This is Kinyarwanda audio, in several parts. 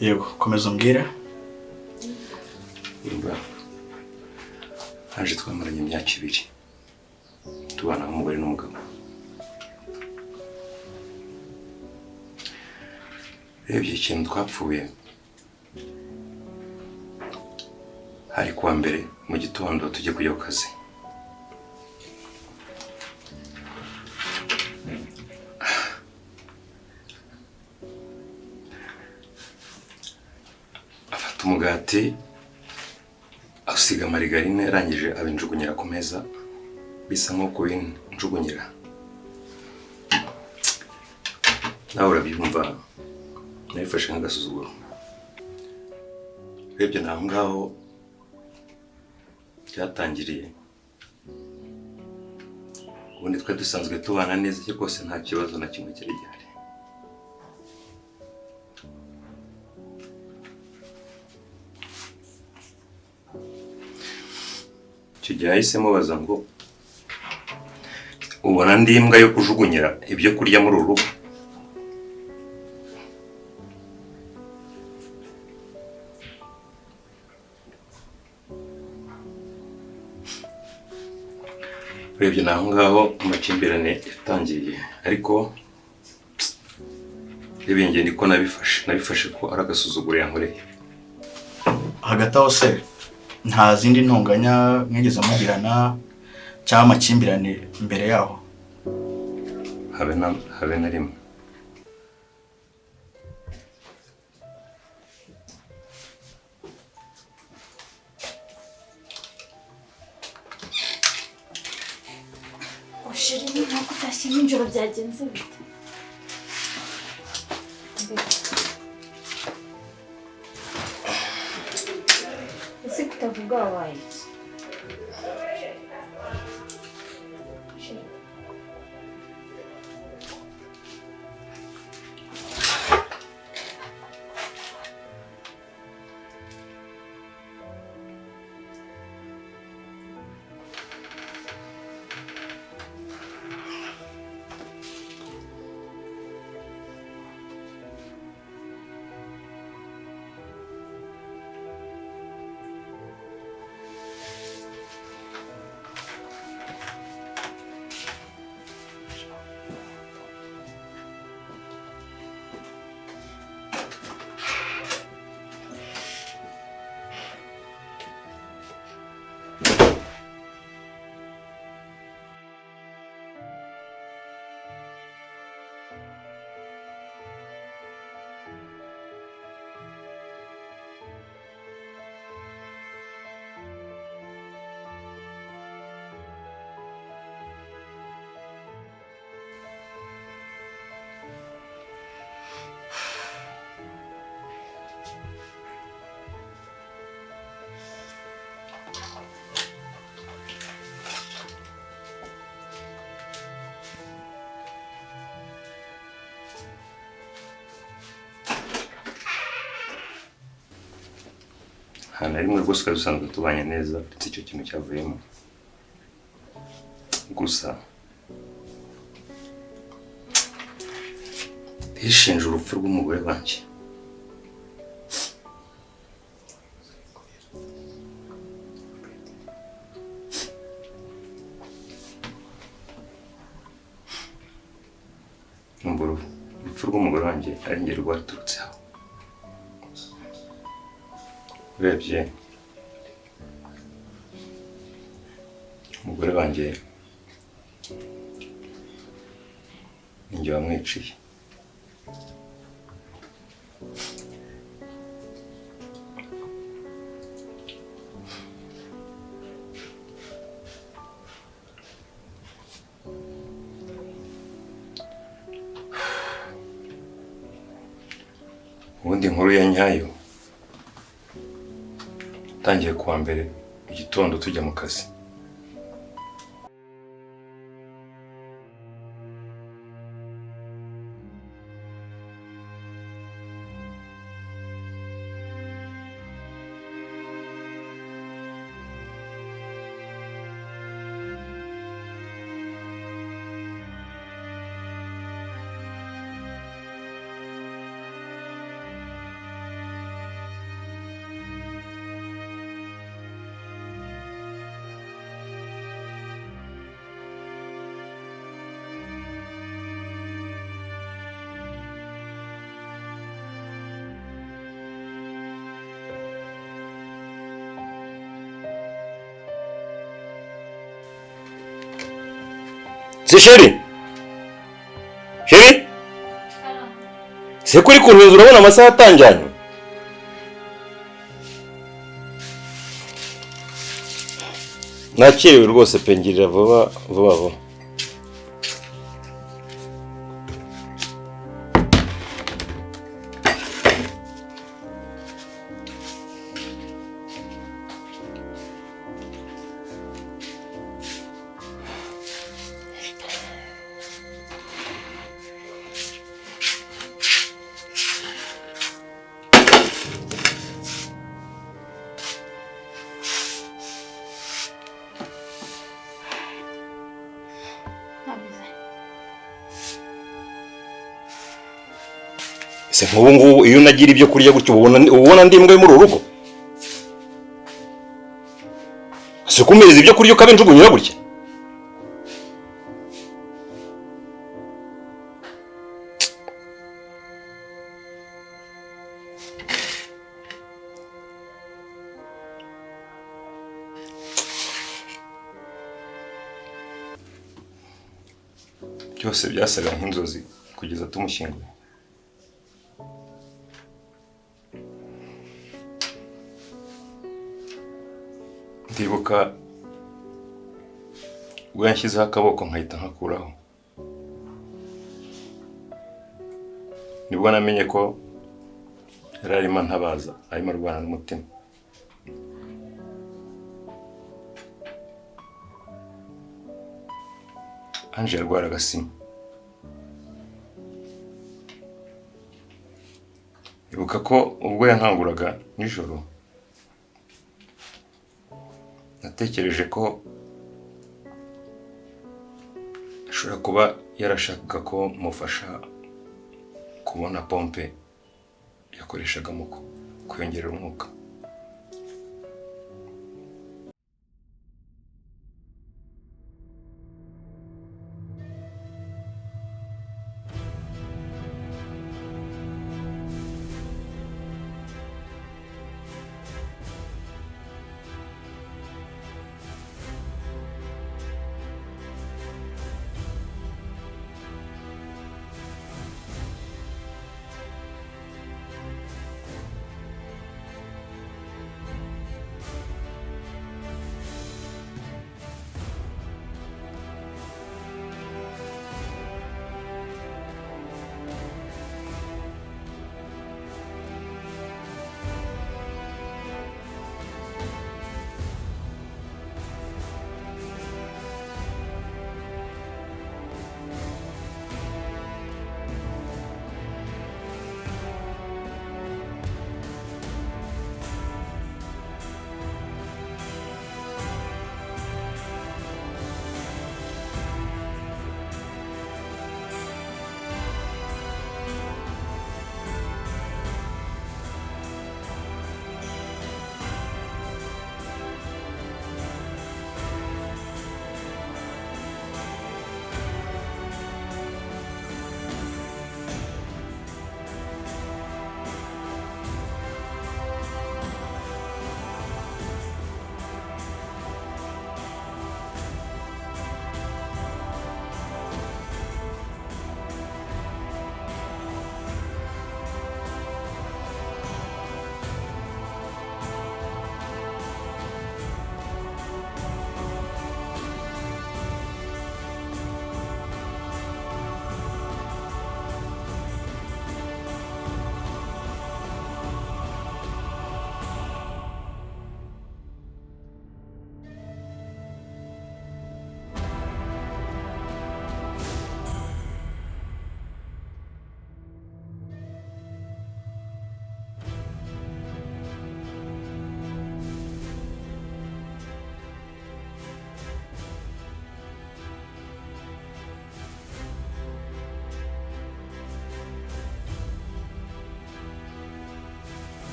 Yego, komeza umbwire. Urumva haje twamaranye imyaka 2 tubana nk'umugore n'umugabo. Rebye ikintu twapfuye hari kuwa mbere mu gitondo tujye kujya ku kazi. Afata umugati asiga marigarine yarangije abinjugunyira ku meza bisa nko kubinjugunyira. Nawe urabyumva nabifashe nk'agasuzuguro. Rebye naho ngaho byatangiriye. Ubundi twe dusanzwe tubana neza cyo kose nta kibazo na kimwe cyari gihari. Kijya yahisemo baza ngo ubona ndi imbwa yo kujugunyira ibyo kurya muri uru rugo. Urebye naho ngaho amakimbirane yatangiye, ariko rebye niko nabifashe ko ari agasuzuguro yankoreye. Hagati aho se nta zindi ntonganya mwigeze mugirana cyangwa amakimbirane imbere yaho? Habe na rimwe. Sheri ntabwo utashye nijoro byagenze bite? Ese kutavuga wabaye iki? Hana rimwe rwose dusanzwe tubanye neza, ndetse icyo kintu cyavuyemo. Gusa yishinje urupfu rw'umugore wanjye. Urupfu rw'umugore wanjye ari njye rwaturutseho. Urebye umugore wanjye ninjye wamwiciye. Ubundi inkuru ya nyayo tangiye kuwa mbere mu gitondo tujya mu kazi. Si chéri? Chéri? Se kuri kuntuza urabona amasaha atanjyanye? Nakiriwe rwose pengirira vuba vuba vuba. Se nk'ubu ngubu iyo nagira ibyo kurya gutyo ubona ndi imbwa muri urugo. Se kumeza ibyo kurya ukabenjugunyira gutya. Byose byasaga nk'inzozi kugeza tumushyinguye. Ndibuka ubwo yanshyizeho akaboko nkahita nkakuraho. Nibwo namenye ko yari arimo ntabaza, arimo arwana n'umutima. Anje yarwara agasima. Ibuka ko ubwo yankanguraga nijoro natekereje ko ashobora kuba yarashakaga ko mufasha kubona pompe yakoreshaga mu kuyongerera umwuka.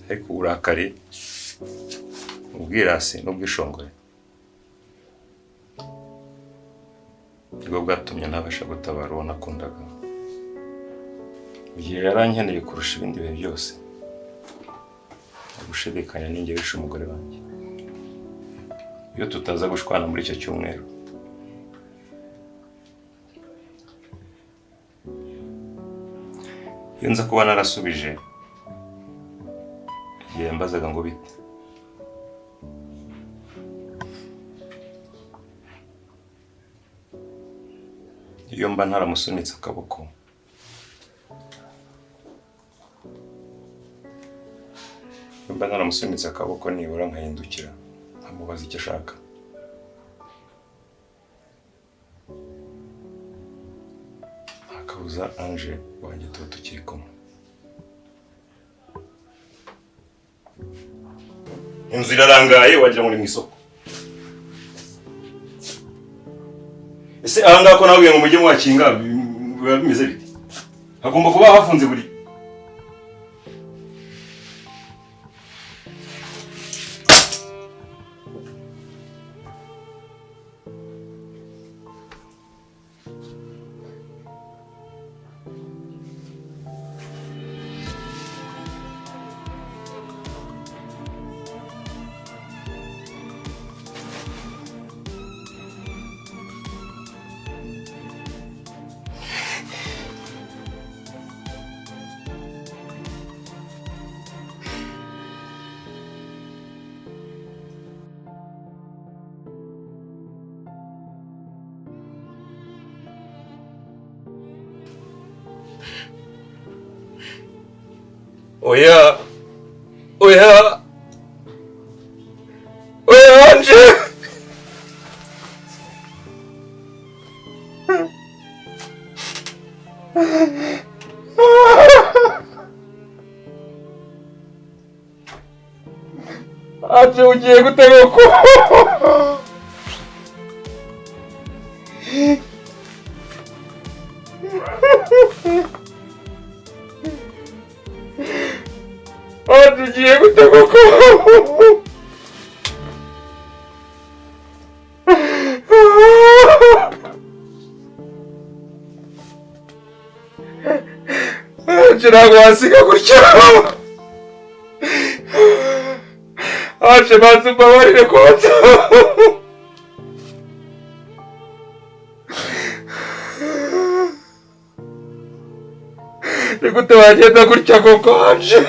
ariko uburakari ubwirasi n'ubwishongore nibwo bwatumye ntabasha gutabara uwo nakundaga igihe yarankeneye kurusha ibindi bihe byose gushidikanya ninjye wishe umugore wanjye iyo tutaza gushwana muri icyo cyumweru iyo nza kuba narasubije igihe yambazaga ngo bite iyo mba ntaramusunitse akaboko mba naramusunitse akaboko nibura nkahindukira nkamubaza icyo ashaka akabuza Ange wanjye tuba tukiri kumwe inzu irarangaye wagira ngo ni mu isoko ese ahangaha ko nabwiye ngo mujye mwakinga biba bimeze bite hagomba kuba hafunze buri Oya Ange Ange ugiye gutega ko tugiye gutega ko ntabwo wasiga gutya Ange banza umbabarire kose ni gute wagenda gutya koko Ange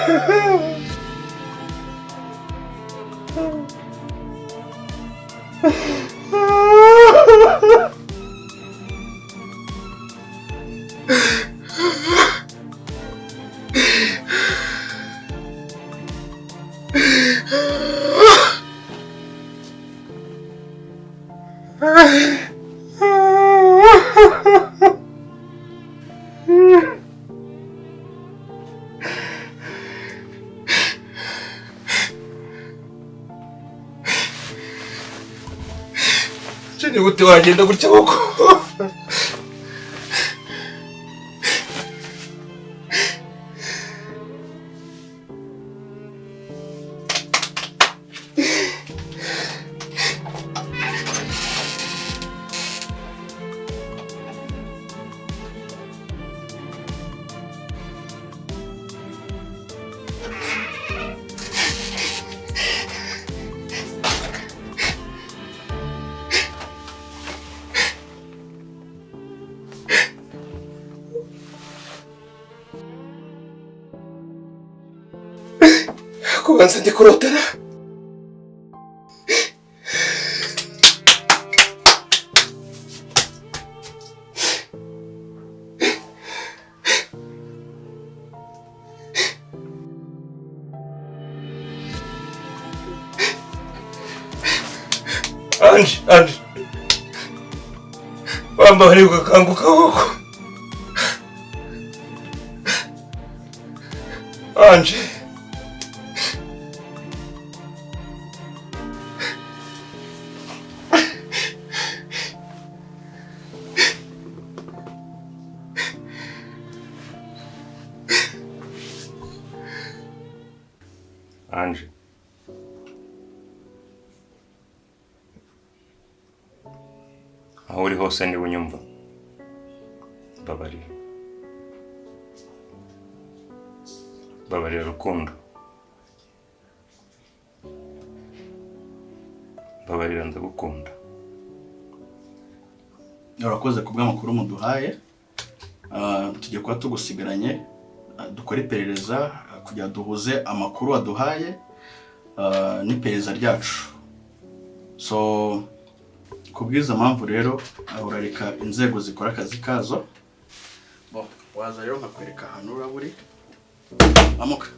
ni gute wagenda gutya koko kubanza ndi kurotera Ange wambabariye ugakanguka koko Ange Ange. Aho uri hose niba unyumva. Babarira. Babarira urukundo. Babarira ndagukunda. Urakoze kubw'amakuru muduhaye. Tugiye kuba tugusigaranye dukora iperereza kugira duhuze amakuru waduhaye n'iperereza ryacu. So kubwiza mpamvu rero urareka inzego zikora akazi kazo. Waza rero nkakwereka ahantu uraburi. Amuka.